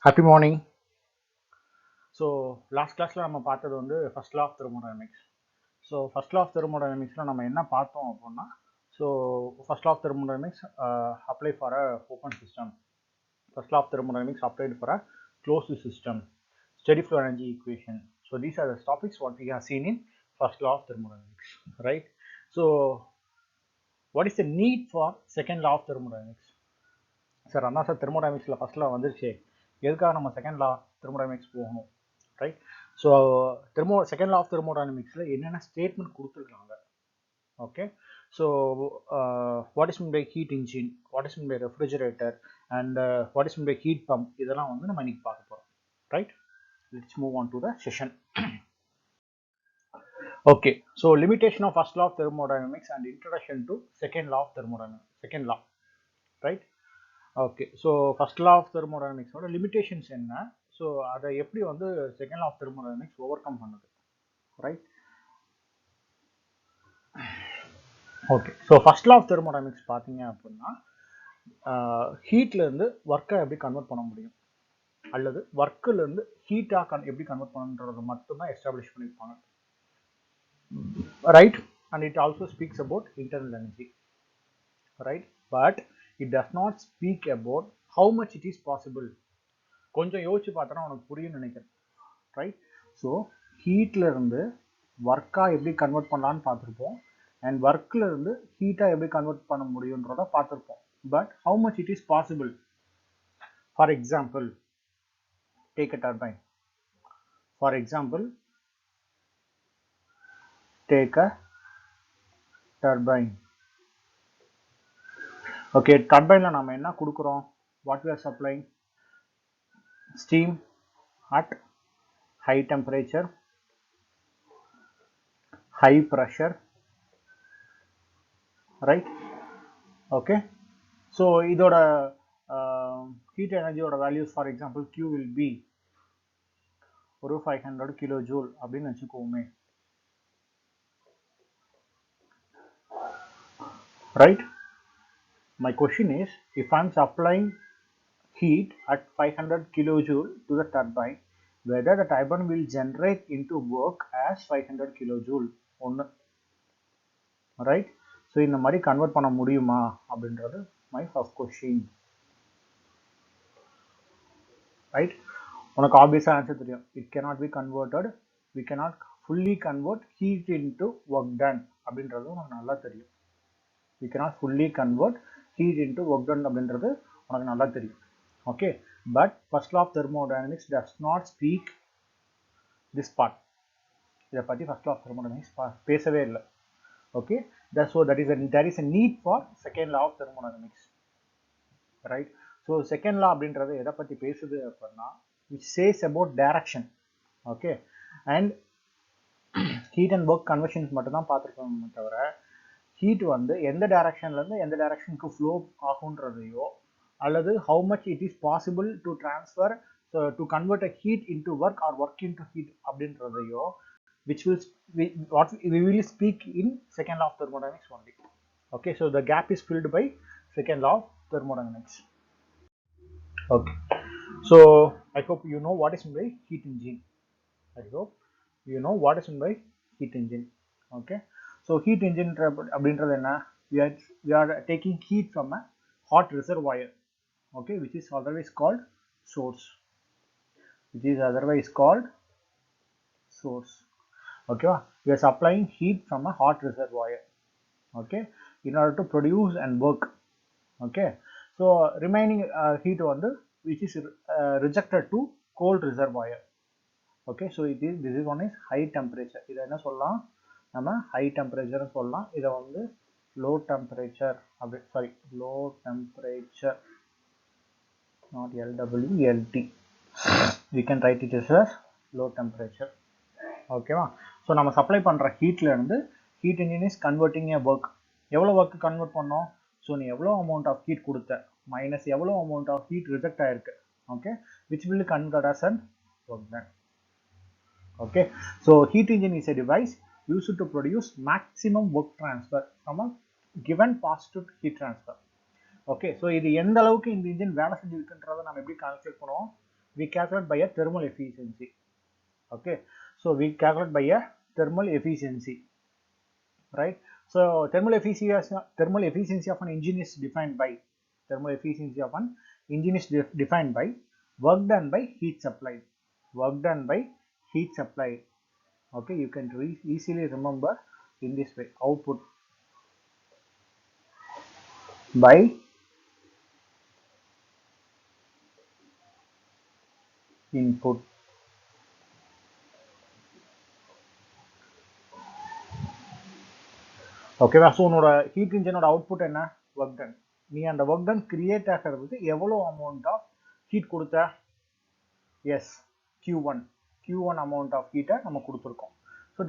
Happy morning. So last classல நம்ம பார்த்தது வந்து first law of thermodynamics. So first law of thermodynamicsல நம்ம என்ன பார்த்தோம் அப்படின்னா, so first law of thermodynamics apply for a open system. First law of thermodynamics applied for a closed system. Steady flow energy equation. So these are the topics what we have seen in first law of thermodynamics, right? So what is the need for second law of thermodynamics? Sir அதான் sir தெர்மோடைனமிக்ஸில் first law வந்துருச்சு, எதுக்காக நம்ம second law thermodynamics போகணும், right? So second law of தெர்மோடைனமிக்ஸில் என்னென்ன statement கொடுத்துருக்காங்க, okay? So what is mean by heat engine, what is mean by refrigerator and what is mean by heat pump, இதெல்லாம் வந்து நம்ம இன்னைக்கு பார்க்க போகிறோம், right? Let's move on to the session. Okay, so limitation of first law of thermodynamics and introduction to second law of thermodynamics, second law, right? Okay, so first law of தெர்மோடைனமிக்ஸோட limitations என்ன, so அதை எப்படி வந்து second law of thermodynamics overcome பண்ணுது, right? Okay, so first law of thermodynamics பார்த்தீங்க அப்படின்னா, ஹீட்லேருந்து ஒர்க்கை எப்படி கன்வெர்ட் பண்ண முடியும் அல்லது ஒர்க்குலேருந்து ஹீட்டாக எப்படி கன்வெர்ட் பண்ணுன்றது மட்டும்தான் எஸ்டாப்ளிஷ் பண்ணியிருப்பாங்க, right? And it also speaks about internal energy, right? But it does not speak about how much it is possible. கொஞ்சம் யோசிச்சு பார்த்தா உனக்கு புரியும்னு நினைக்கிறேன், ரைட்? ஸோ ஹீட்ல இருந்து ஒர்க்கா எப்படி கன்வெர்ட் பண்ணலான்னு பார்த்துருப்போம், அண்ட் ஒர்க்ல இருந்து ஹீட்டா எப்படி கன்வெர்ட் பண்ண முடியுன்றத பார்த்துருப்போம். But how much it is possible? For example, take a turbine. For example, take a turbine. Okay, டர்பைனில் நம்ம என்ன கொடுக்குறோம்? What we are supplying? Steam at high temperature, high pressure, right? Okay, so இதோட heat energy ஓட values, for example, Q will be ஒரு 500 kilojoule அப்படின்னு வச்சுக்கோமே, right? My question is, if I'm supplying heat at 500 kilojoule to the turbine, whether the turbine will generate into work as 500 kilojoule ஒன்று, right? So இந்த மாதிரி convert பண்ண முடியுமா அப்படின்றது my first question, right? உனக்கு ஆப்வியஸாக ஆன்சர் தெரியும். It cannot be converted, we cannot fully convert heat into work done அப்படின்றது உனக்கு நல்லா தெரியும். We cannot fully convert heat into work done அப்படின்றது உனக்கு நல்லா தெரியும், okay? But first law of thermodynamics does not speak this part. இதை பற்றி ஃபர்ஸ்ட் லா ஆஃப் தெர்மோடைனமிக்ஸ் பேசவே இல்லை, okay? So there is a need for second law of thermodynamics, right? So second law அப்படின்றது எதை பற்றி பேசுது அப்படின்னா, which says about direction, okay? And heat and work conversions மட்டும் தான் பார்த்துருக்கோமே தவிர, ஹீட் வந்து எந்த டைரக்ஷன்லேருந்து எந்த டைரக்ஷனுக்கு ஃப்ளோ ஆகுன்றதையோ அல்லது how much it is possible to transfer, so to convert a heat into work or work into heat அப்படின்றதையோ, which will we will speak in second law of thermodynamics only, okay? So the gap is filled by second law of thermodynamics, okay? So I hope you know what is meant by heat engine. I hope you know what is meant by heat engine, okay? So heat engine அப்படின்றது என்ன? We are taking heat from a hot reservoir, okay, which is otherwise called source, okay? We are supplying heat from a hot reservoir, okay, in order to produce and work, okay? So remaining heat வந்து which is rejected to cold reservoir, okay? So this is one is high temperature. இதை என்ன சொல்லலாம்? நம்ம high temperature சொல்லலாம். இதை வந்து low temperature, low temperature, not LWLT, we can write it as low temperature, ஓகேவா? So நம்ம சப்ளை பண்ணுற ஹீட்ல இருந்து heat engine is converting a work. எவ்வளோ ஒர்க் கன்வெர்ட் பண்ணோம்? ஸோ நீ எவ்வளோ அமௌண்ட் ஆஃப் ஹீட் கொடுத்த மைனஸ் எவ்வளோ அமௌண்ட் ஆஃப் ஹீட் ரிஜெக்ட் ஆயிருக்கு, okay, which will convert as an work done, okay? So heat engine is a device used to produce maximum work transfer from a given positive heat transfer, okay? So இது எந்த அளவுக்கு இந்த engine வேலை செஞ்சுருக்குன்றதை நம்ம எப்படி calculate பண்ணுவோம்? we calculate by a thermal efficiency. Okay, so we calculate by a thermal efficiency, right? So thermal efficiency of an engine is defined by work done by heat supplied. Okay, you can easily remember in this way: output by input. Okay, so உன்னோட heat engine ஓட output என்ன? Work done. நீ அந்த work done create ஆகிறதுக்கு எவ்வளவு amount of heat கொடுத்த? Yes, Q1 amount of heat நம்ம கொடுத்திருக்கோம். So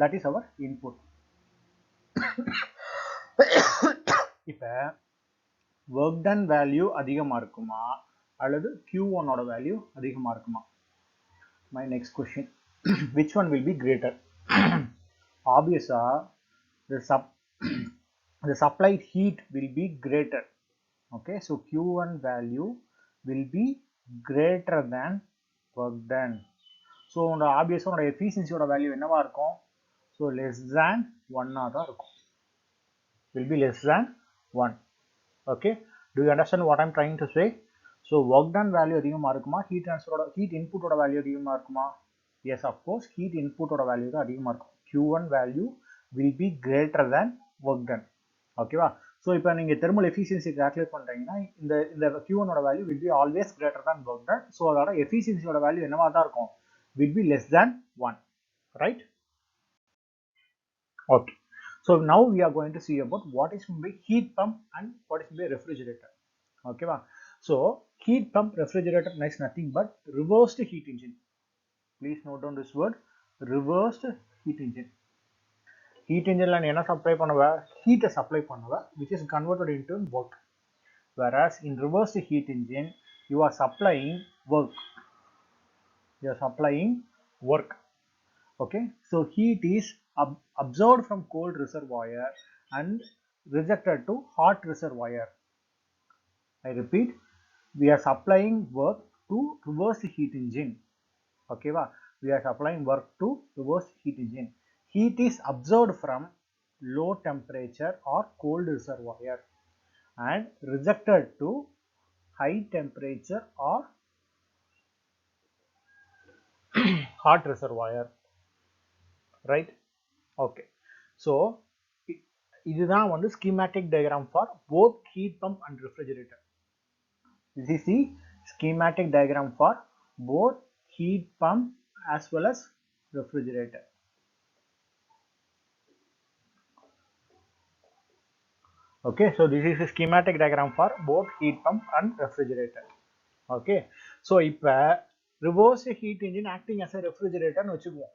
that is our input. இப்போ work done value அதிகமா இருக்குமா அல்லது Q1 ஓட value அதிகமா இருக்குமா? My next question. Which one will be greater? Obviously, the supplied heat will be greater. Okay, so Q1 value will be greater than work done. So obviously உன்னோட efficiency ஓட value என்னவா இருக்கும்? So less than 1 தான் இருக்கும். Will be less than 1. Okay, do you understand what I'm trying to say? So work done value அதிகமா இருக்குமா? heat input ஓட value அதிகமா இருக்குமா? Yes, of course, heat input ஓட value தான் அதிகமா இருக்கும். Q1 value will be greater than work done. ஓகேவா? ஸோ இப்போ நீங்கள் தெர்மல் எஃபிஷியன்சி கால்குலேட் பண்ணுறீங்கன்னா இந்த Q1 ஓட value will be always greater than work done. So அதோட எஃபிஷியன்சியோட வேல்யூ என்னவா தான் இருக்கும்? will be less than 1, right? Okay, so now we are going to see about what is meant by heat pump and what is meant by refrigerator. Okay, so heat pump, refrigerator is nothing but reversed heat engine. Please note down this word, reversed heat engine. Heat engine la என்ன supply பண்ணுவ? Heat supply பண்ணுவ, which is converted into work. Whereas in reversed heat engine, you are supplying work. Okay, so heat is absorbed from cold reservoir and rejected to hot reservoir. I repeat, we are supplying work to reverse heat engine. Okay, we are supplying work to reverse heat engine. Heat is absorbed from low temperature or cold reservoir and rejected to high temperature or hot reservoir, right? Okay, so இதுதான் வந்து schematic diagram for both heat pump and refrigerator. This is the schematic diagram for both heat pump as well as refrigerator. Okay, so this is the schematic diagram for both heat pump and refrigerator. Okay, so இப்போ reverse heat engine acting as a refrigerator னு வச்சுக்குவோம்.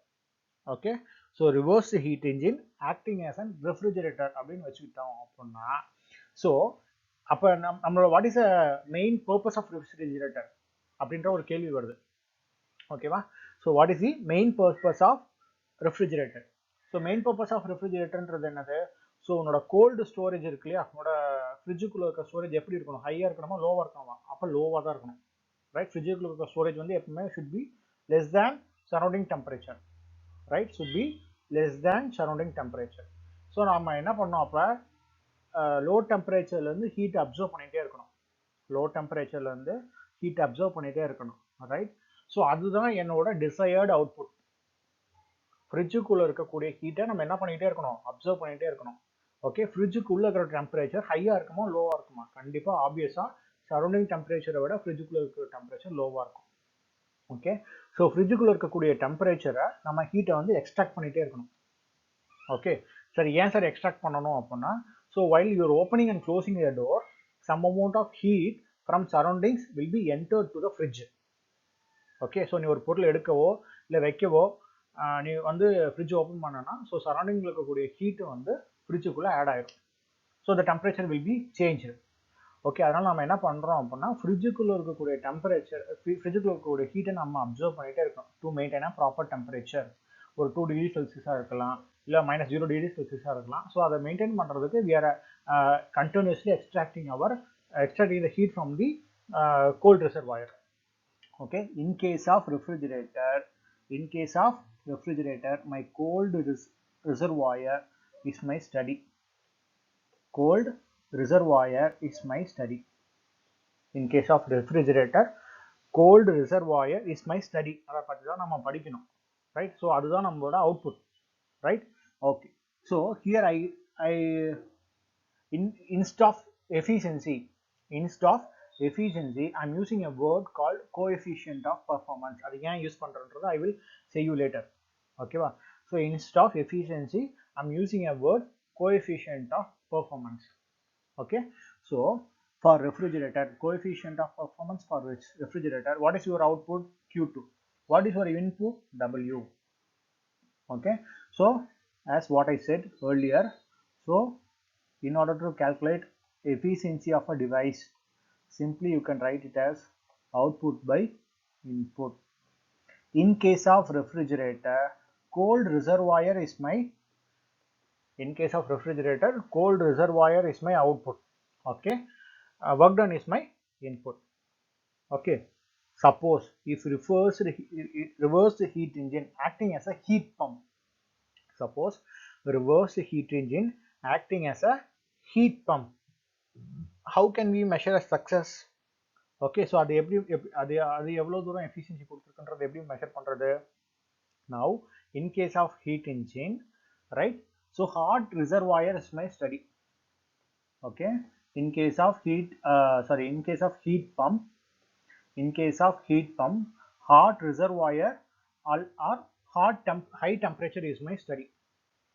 Okay, so reverse heat engine acting as a refrigerator அப்படின்னு வச்சுக்கிட்டோம் அப்படின்னா, so அப்போ நம்மளோட what is the main purpose of refrigerator அப்படின்ற ஒரு கேள்வி வருது. ஓகேவா? so what is the main purpose of refrigerator? so main purpose of refrigeratorன்றது என்னது? ஸோ உன்னோட கோல்டு ஸ்டோரேஜ் இருக்கு இல்லையா, உன்னோட ஃப்ரிட்ஜுக்குள்ள இருக்க ஸ்டோரேஜ் எப்படி இருக்கணும்? ஹையாக இருக்கணுமா லோவாக இருக்கணுமா? அப்போ லோவாக தான் இருக்கணும், ரைட்? ஃப்ரிட்ஜுக்குள்ள இருக்க ஸ்டோரேஜ் வந்து எப்பவுமே should be less than surrounding temperature, right? Should be less than surrounding temperature. So நம்ம என்ன பண்ணோம்? அப்போ லோ டெம்பரேச்சர்லேருந்து ஹீட் அப்சர்வ் பண்ணிகிட்டே இருக்கணும், ரைட்? ஸோ அதுதான் என்னோட டிசையர்டு அவுட்புட். ஃப்ரிட்ஜுக்குள்ளே இருக்கக்கூடிய ஹீட்டை நம்ம என்ன பண்ணிகிட்டே இருக்கணும்? அப்சர்வ் பண்ணிகிட்டே இருக்கணும். ஓகே, ஃப்ரிட்ஜுக்குள்ளே இருக்கிற டெம்பரேச்சர் ஹையாக இருக்குமா லோவாக இருக்குமா? கண்டிப்பாக ஆப்வியஸாக சரௌண்டிங் டெம்பரேச்சரை விட ஃப்ரிட்ஜுக்குள்ளே இருக்கிற டெம்பரேச்சர் லோவாக இருக்கும். ஓகே, ஸோ ஃப்ரிட்ஜுக்குள்ளே இருக்கக்கூடிய டெம்பரேச்சரை நம்ம ஹீட்டை வந்து எக்ஸ்ட்ராக்ட் பண்ணிகிட்டே இருக்கணும். ஓகே, சரி, ஏன் சார் எக்ஸ்ட்ராக்ட் பண்ணணும் அப்படின்னா, so while your opening and closing the door, some amount of heat from surroundings will be entered to the fridge. Okay, so நீ ஒரு பொருள் எடுக்கவோ இல்லை வைக்கவோ நீ வந்து ஃப்ரிட்ஜ் ஓப்பன் பண்ணனா, ஸோ சரௌண்டிங்கில் இருக்கக்கூடிய ஹீட்டு வந்து ஃப்ரிட்ஜுக்குள்ளே ஆட் ஆகிடும். So the temperature will be change. Okay, அதனால் நம்ம என்ன பண்ணுறோம் அப்படின்னா, ஃப்ரிட்ஜுக்குள்ளே இருக்கக்கூடிய ஃப்ரிட்ஜுக்குள்ளே இருக்கக்கூடிய ஹீட்டை நம்ம அப்சர்வ் பண்ணிகிட்டே இருக்கணும் டு மெயின்டைன் ப்ராப்பர் டெம்பரேச்சர். ஒரு 2 டிகிரி செல்சியஸாக இருக்கலாம், இல்லை -0 டிகிரி செல்சியஸாக இருக்கலாம். ஸோ அதை மெயின்டைன் பண்ணுறதுக்கு we are continuously extracting the heat from the cold reservoir. Okay, in case of refrigerator, my cold reservoir is my study. Cold reservoir is my study. In case of refrigerator, cold reservoir is my study. அதை பற்றி தான் நம்ம படிக்கணும், right? So அதுதான் நம்மளோட output, right? Okay, so here I instead of efficiency I'm using a word called coefficient of performance. அது ஏன் use பண்றேன்றது I will say you later. ஓகேவா? So instead of efficiency I'm using a word coefficient of performance. Okay, so for refrigerator, coefficient of performance for which refrigerator, what is your output? Q2. What is your input? W. Okay, so as what I said earlier, so in order to calculate efficiency of a device, simply you can write it as output by input. In case of refrigerator, cold reservoir is my output. Okay, work done is my input. Okay, suppose if reversed heat engine acting as a heat pump, suppose reversed heat engine acting as a heat pump, how can we measure a success? Okay, so அது எப்படி அது எவ்வளவு தூரம் efficiency கொடுத்திருக்குன்றது எப்படி measure பண்றது? Now in case of heat engine, right, so hot reservoir is my study. Okay, in case of heat pump, hot reservoir or high temperature is my study.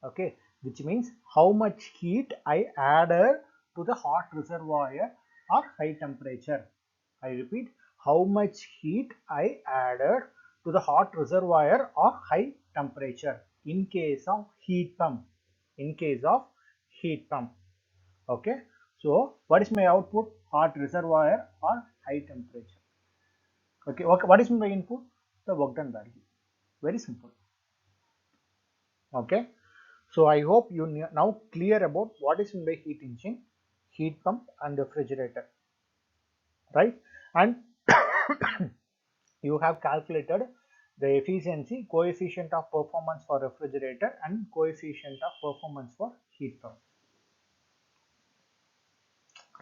Okay, which means how much heat I added to the hot reservoir or high temperature. I repeat, how much heat I added to the hot reservoir or high temperature in case of heat pump. Okay, so what is my output? Hot reservoir or high temperature. Okay, what is my input? The work done value. Very simple. Okay, so I hope you now clear about what is meant by heat engine, heat pump and refrigerator, right? And you have calculated the efficiency, coefficient of performance for refrigerator and coefficient of performance for heat pump,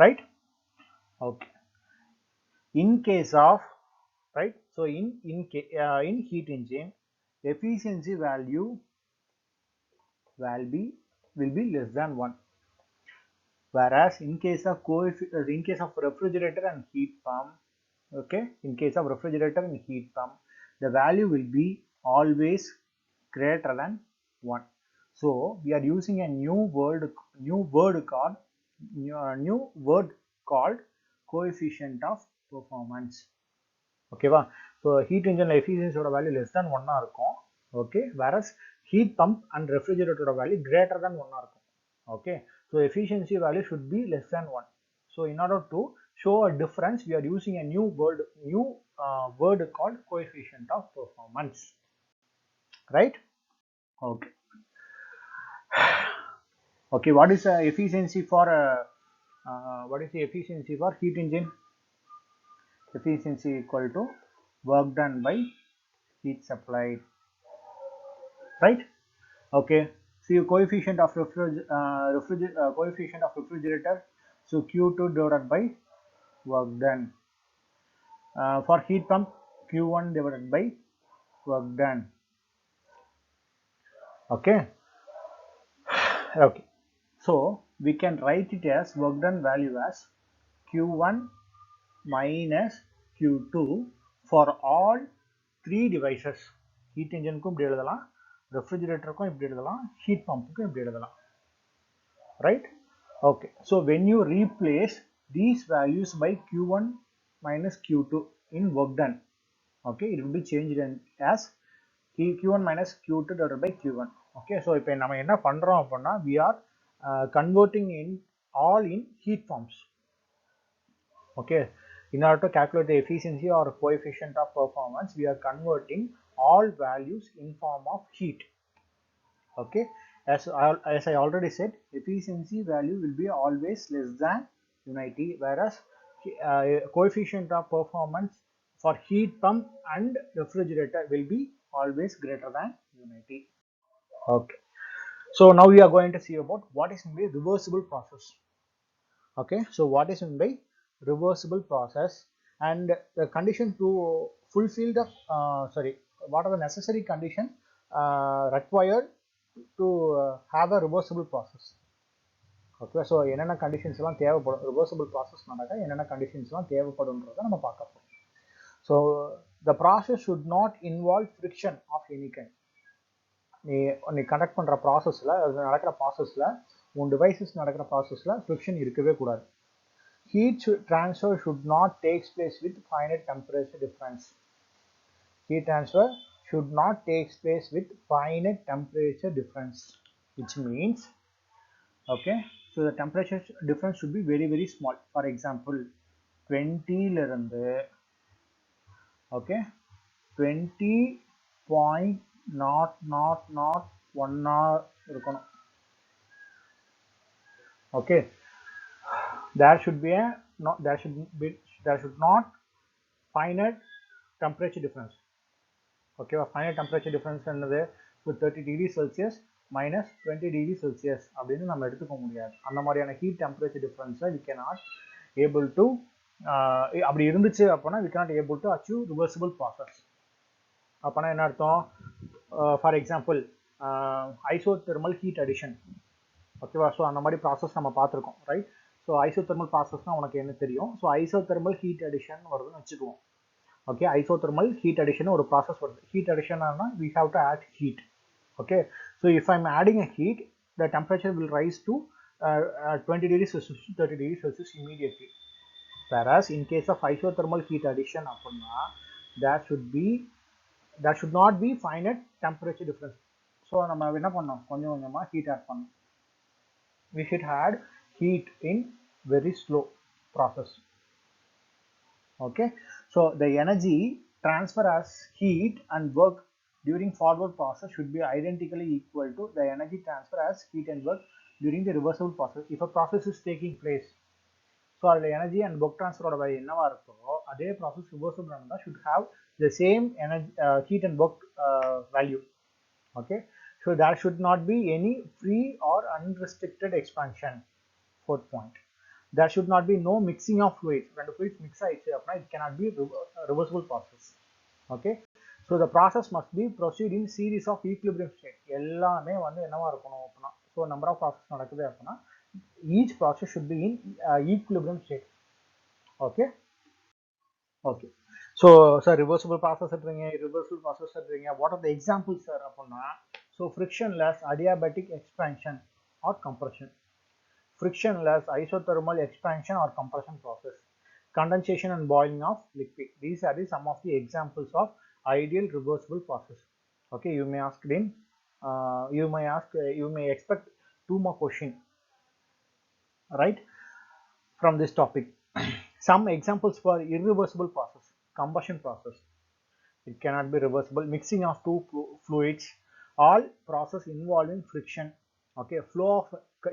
right? Okay, in case of, right, so in heat engine, efficiency value will be less than 1, whereas in case of refrigerator and heat pump, okay, in case of refrigerator and heat pump, the value will be always greater than 1. So we are using a new word called coefficient of performance. Okay va? So heat engine efficiency value less than 1 இருக்கும். Okay, whereas heat pump and refrigerator value greater than 1 இருக்கும். Okay, so efficiency value should be less than 1. So in order to show a difference, we are using a new word called coefficient of performance, right? Okay, okay, what is the efficiency for heat engine? Efficiency equal to work done by heat supplied, right? Okay, see coefficient of refrigerator, so Q2 divided by work done. For heat pump, Q1 divided by work done. Okay, okay, so we can write it as work done value as Q1 minus Q2 for all 3 devices. Heat engine kum இப்படி எழுதலாம், refrigerator kum இப்படி எழுதலாம், heat pump kum இப்படி எழுதலாம், right? Okay, so when you replace these values by Q1 minus Q2 in work done, okay, it will be changed as Q1 minus Q2 divided by Q1. Okay, so இப்போ நம்ம என்ன பண்றோம் அப்படின்னா, we are converting in all in heat pumps. Okay, in order to calculate the efficiency or coefficient of performance, we are converting all values in form of heat. Okay, as I already said, efficiency value will be always less than unity, whereas coefficient of performance for heat pump and refrigerator will be always greater than unity. Okay, so now we are going to see about what is meant by reversible process. Okay, so what is meant by reversible process, and the condition to fulfill the what are the necessary condition required to have a reversible process. Okay, so என்னென்ன கண்டிஷன்ஸ்லாம் தேவைப்படும் reversible process நடக்க என்னென்ன கண்டிஷன்ஸ்லாம் தேவைப்படும்ன்றதை நம்ம பார்க்க போகிறோம். So the process should not involve friction of any kind. நீ conduct பண்ணுற ப்ராசஸில், அது நடக்கிற ப்ராசஸில், உன் டிவைசஸ் நடக்கிற ப்ராசஸில் ஃப்ரிக்ஷன் இருக்கவே கூடாது. Heat transfer should not takes place with finite temperature difference. Heat transfer should not take place with finite temperature difference, which means, okay, so the temperature difference should be very very small. For example, 20 லிருந்து okay 20.0001 hour இருக்கணும். Okay, there should be a there should not finite temperature difference. Okay, finite temperature difference என்னது with 30 degree Celsius minus 20 degree Celsius அப்படின்னு நம்ம எடுத்துக்க முடியாது. அந்த மாதிரியான heat temperature டிஃபரன்ஸை we cannot able to அப்படி இருந்துச்சு அப்படின்னா we cannot able to achieve reversible process. அப்படின்னா என்ன அர்த்தம்? For example isothermal heat addition. ஓகேவா? ஸோ அந்த மாதிரி ப்ராசஸ் நம்ம பார்த்துருக்கோம், ரைட்? ஸோ ஐசோதெர்மல் ப்ராசஸ்னால் உனக்கு என்ன தெரியும்? ஸோ ஐசோதெர்மல் ஹீட் அடிஷன் வருதுன்னு வச்சுக்குவோம். Okay, isothermal heat addition or process வருது. Heat addition we have to add heat. Okay, so if I'm adding a heat, the temperature will rise to 20 degrees Celsius to 30 degrees Celsius immediately. Whereas in case of isothermal heat addition அப்படின்னா there should not be finite temperature difference. So நம்ம என்ன பண்ணோம்? கொஞ்சம் கொஞ்சமா heat add பண்ணோம். We should add heat in very slow process. Okay, so the energy transfer as heat and work during forward process should be identically equal to the energy transfer as heat and work during the reversible process. If a process is taking place, so the energy and work transfer oda value என்னவா இருக்கோ அதே process reversible ஆனதா should have the same energy heat and work value. Okay, so there should not be any free or unrestricted expansion. Fourth point, there should not be no mixing of fluids. When the fluids mix it cannot be reversible process. Okay, so the process must be proceed in series of equilibrium state. எல்லாமே வந்து என்னவா இருக்கணும் அப்படின்னா, so number of process நடக்குது அப்படின்னா each process should be in equilibrium state. Okay, okay, so sir reversible process எடுறீங்க, irreversible process எடுறீங்க, what are the examples sir அப்படின்னா, so frictionless adiabatic expansion or compression, frictionless isothermal expansion or compression process, condensation and boiling of liquid. These are some of the examples of ideal reversible process. Okay, you may ask in you may expect two more questions, right, from this topic. Some examples for irreversible process: combustion process, it cannot be reversible. Mixing of two fluids, all process involving friction. Okay, flow of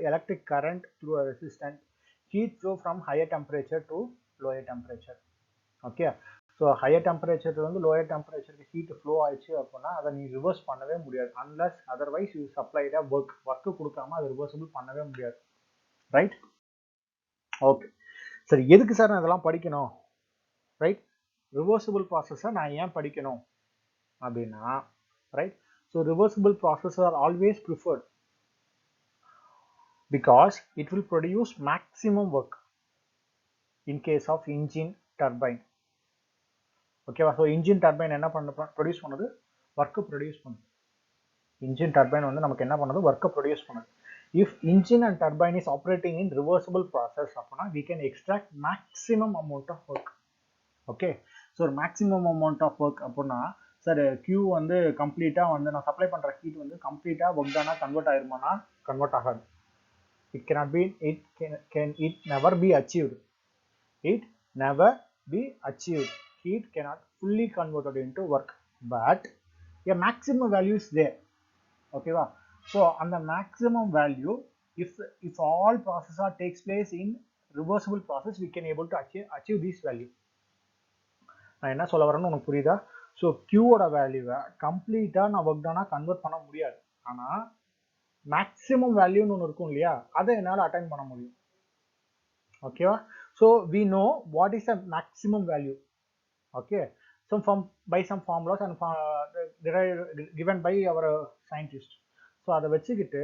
electric current through a resistant, heat flow from higher temperature to lower temperature. Okay, so higher temperature to lower temperature heat flow ஆயிடுச்சு அப்படின்னா அதை நீ reverse பண்ணவே முடியாது, unless otherwise you supplied a work கொடுக்காம அதை reversible பண்ணவே முடியாது, ரைட்? ஓகே, சரி, எதுக்கு சார் நான் இதெல்லாம் படிக்கணும், ரைட்? ரிவர்சிபிள் ப்ராசஸை நான் ஏன் படிக்கணும் அப்படின்னா, right, so reversible processes are always preferred because it will produce maximum work in case of engine turbine. Okay, so engine turbine என்ன produce பண்ணுது? work produce பண்ணுது. engine turbine வந்து நமக்கு என்ன பண்ணுது? work produce பண்ணுது. If engine and turbine is operating in reversible process அப்படின்னா we can extract maximum amount of work. Okay, so maximum amount of work அப்படின்னா சார் Q வந்து கம்ப்ளீட்டா வந்து நான் சப்ளை பண்ற ஹீட் வந்து கம்ப்ளீட்டா ஒர்க் தானா கன்வெர்ட் ஆயிருமானா? கன்வெர்ட் ஆகாது. It cannot be, it never be achieved. It never be achieved. Heat cannot fully converted into work, but a maximum value is there. Okay, wow. So on the maximum value, if all process takes place in reversible process, we can able to achieve this value. நான் என்ன சொல்ல வரேன்னு உனக்கு புரியுதா? So கியூவோட வேல்யூவை கம்ப்ளீட்டாக நான் work டானாக convert பண்ண முடியாது. ஆனால் மேக்ஸிமம் வேல்யூன்னு ஒன்று இருக்கும் இல்லையா, அதை என்னால் அட்டைன் பண்ண முடியும். ஓகேவா? So we know what is a maximum value. Okay, so by some formulas and derived given by our scientist. So அதை வச்சுக்கிட்டு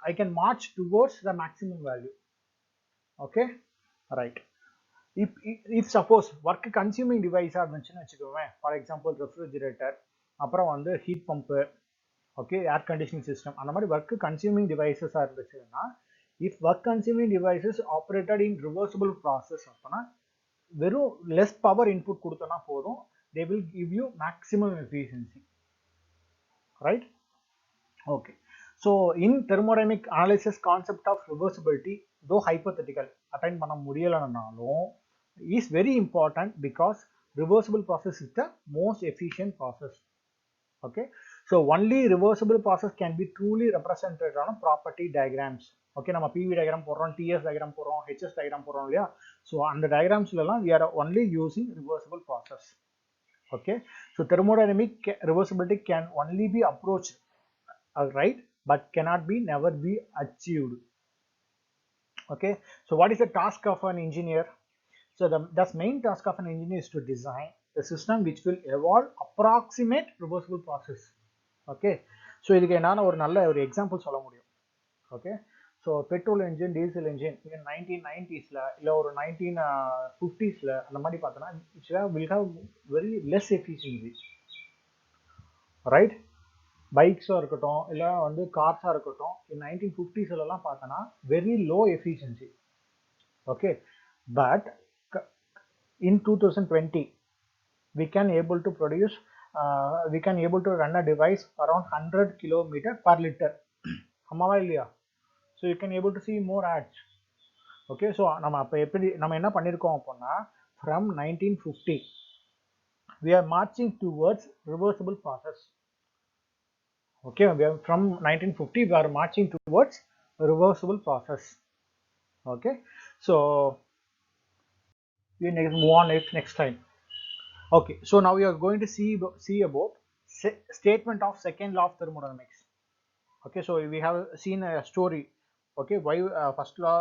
I can march towards the maximum value. Okay, right. if suppose work consuming device இருந்துச்சுன்னு வச்சுக்கோவேன், for example refrigerator, அப்புறம் வந்து heat pump, okay, air conditioning system, அந்த மாதிரி work consuming devices இருந்துச்சுன்னா, if work consuming devices operated in reversible process அப்பனா வெறும் less power input கொடுத்தனா போதும், they will give you maximum efficiency, right? Okay, so in thermodynamic analysis concept of reversibility, though hypothetical, attain பண்ண முடியலனாலும் is very important because reversible process is the most efficient process. Okay, so only reversible process can be truly represented on property diagrams. Okay, நம்ம PV diagram போடுறோம், TS diagram போடுறோம், HS diagram போடுறோம் இல்லையா? So அந்த diagramsலாம் we are only using reversible process. Okay, so thermodynamic reversibility can only be approached, right, but cannot be never be achieved. Okay, so what is the task of an engineer? So the main task of an engineer is to design a system which will evolve approximate reversible process. Okay, so இதுக்கு என்னால ஒரு நல்ல ஒரு example சொல்ல முடியும். Okay, so petrol engine, diesel engine 1990s இல்லை ஒரு 1950s அந்த மாதிரி பார்த்தோன்னா will have very less efficiency, right? பைக்ஸாக இருக்கட்டும் இல்லை வந்து கார்ஸாக இருக்கட்டும், 1950s பார்த்தோன்னா very low efficiency. Okay, but in 2020 we can able to produce we can able to run a device around 100 km per liter. ஆமாவா இல்லையா? so you can able to see more ads. okay, so நம்ம அப்போ எப்படி நம்ம என்ன பண்ணியிருக்கோம் அப்படின்னா, from 1950 we are marching towards reversible process. okay, we are from 1950 we are marching towards reversible process. okay, so we move on next time. Okay, so now we are going to see about statement of second law of thermodynamics. Okay, so we have seen a story. Okay, why first law,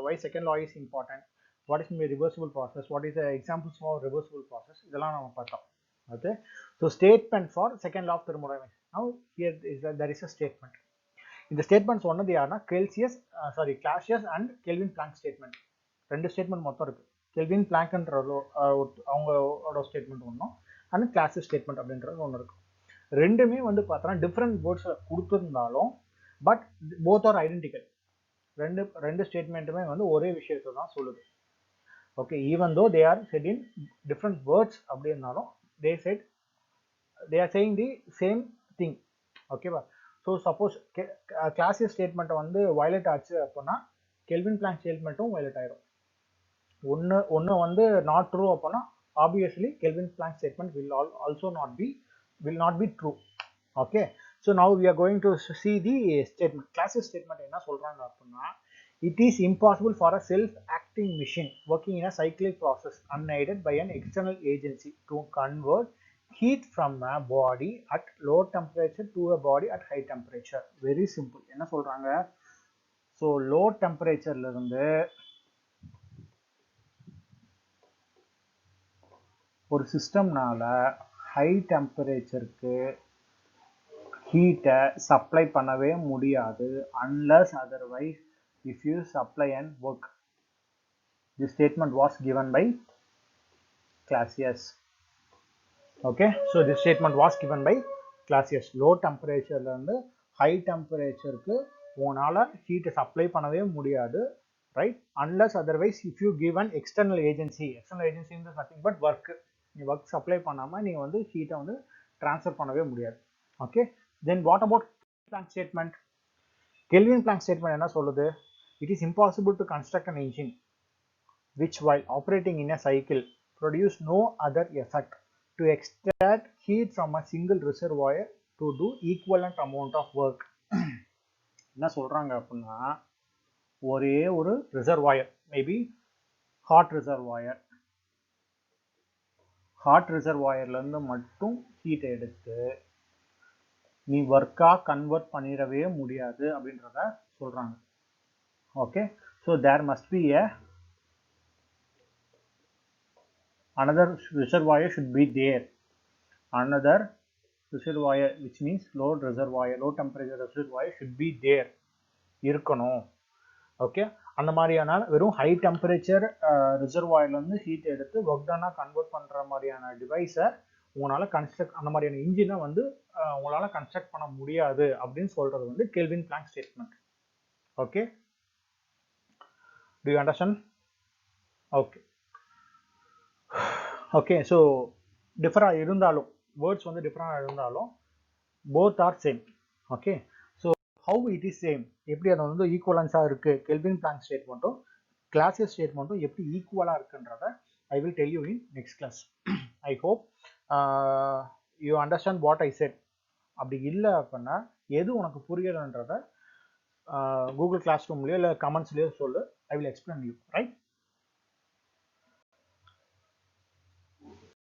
why second law is important, what is the reversible process, what is the examples for reversible process, இதெல்லாம் நம்ம பார்த்தோம். Okay, so statement for second law of thermodynamics. Now here is there is a statement. இந்த statements ஒன்னது யாருன்னா Clausius and Kelvin Planck statement. ரெண்டு statement மொத்தம் இருக்கு. Kelvin பிளாங்க்ன்ற அவங்களோட ஸ்டேட்மெண்ட் ஒன்றும் அண்ட் கிளாசியஸ் ஸ்டேட்மெண்ட் அப்படின்றது ஒன்று இருக்கும். ரெண்டுமே வந்து பார்த்தோன்னா டிஃப்ரெண்ட் வேர்ட்ஸில் கொடுத்துருந்தாலும் பட் போத் ஆர் ஐடென்டிக்கல். ரெண்டு ஸ்டேட்மெண்ட்டுமே வந்து ஒரே விஷயத்தை தான் சொல்லுது. Okay, even though they are set in different words அப்படி இருந்தாலும் they are saying the same thing. ஓகேவா? ஸோ சப்போஸ் கிளாசியஸ் ஸ்டேட்மெண்ட்டை வந்து வயலேட் ஆச்சு அப்படின்னா கெல்வின் பிளாங்க் ஸ்டேட்மெண்ட்டும் வயலேட் ஆயிடும். ஒன்று வந்து நாட் ட்ரூ அப்படின்னா obviously Kelvin Planck statement will not be true. okay, so now we are going to see the statement. Classic statement என்ன சொல்றாங்க அப்படின்னா, it is impossible for a self-acting machine working in a cyclic process unaided by an external agency to convert heat from a body at low temperature to a body at high temperature. Very simple. என்ன சொல்றாங்க? so low temperatureல இருந்து ஒரு சிஸ்டம்னால high டெம்பரேச்சருக்கு ஹீட்டை supply பண்ணவே முடியாது unless otherwise if you supply and work. The statement was given by Clausius. okay, so this statement was given by Clausius. low temperature இருந்து high temperatureக்கு உங்களால ஹீட்டை சப்ளை பண்ணவே முடியாது, right, unless otherwise if you give an external agency is nothing but work. நீ work supply பண்ணாமல் நீங்கள் வந்து ஹீட்டை வந்து ட்ரான்ஸ்ஃபர் பண்ணவே முடியாது. Okay, then what about Planck statement? Kelvin Planck statement என்ன சொல்லுது? It is impossible to construct an engine which while operating in a cycle produce no other effect to extract heat from a single reservoir to do equivalent amount of work. என்ன சொல்கிறாங்க அப்படின்னா, ஒரே ஒரு reservoir, maybe hot reservoir hot ரிசர்வாயர்லேருந்து மட்டும் ஹீட்டை எடுத்து நீ ஒர்க்காக கன்வெர்ட் பண்ணிடவே முடியாது அப்படின்றத சொல்கிறாங்க. Okay, so there must be a another reservoir should be there. Another reservoir, which means low reservoir, low temperature reservoir should be there. இருக்கணும். ஓகே, அந்த மாதிரியான வெறும் ஹை டெம்பரேச்சர் ரிசர்வாயர்லேருந்து ஹீட் எடுத்து ஒர்க் டன்னாக கன்வெர்ட் பண்ணுற மாதிரியான டிவைஸை உங்களால் கன்ஸ்ட்ரக்ட், அந்த மாதிரியான இன்ஜினை வந்து உங்களால் கன்ஸ்ட்ரக்ட் பண்ண முடியாது அப்படின்னு சொல்கிறது வந்து Kelvin Planck statement. Okay, do you understand? Okay okay, so டிஃபராக இருந்தாலும் வேர்ட்ஸ் வந்து டிஃப்ரெண்டாக இருந்தாலும் both are same. Okay, so how it is same, எப்படி அதை வந்து ஈக்குவலன்ஸாக இருக்குது கெல்வின் பிளாங்க் ஸ்டேட்மெண்ட்டும் கிளாசியஸ் ஸ்டேட்மெண்ட்டும் எப்படி ஈக்குவலாக இருக்குன்றத I will tell you in next class. I hope you understand what I said. அப்படி இல்லை அப்படின்னா எது உனக்கு புரியலைன்றத கூகுள் கிளாஸ் ரூம்லேயோ இல்லை கமெண்ட்ஸ்லேயோ சொல்லு. I will explain you, right?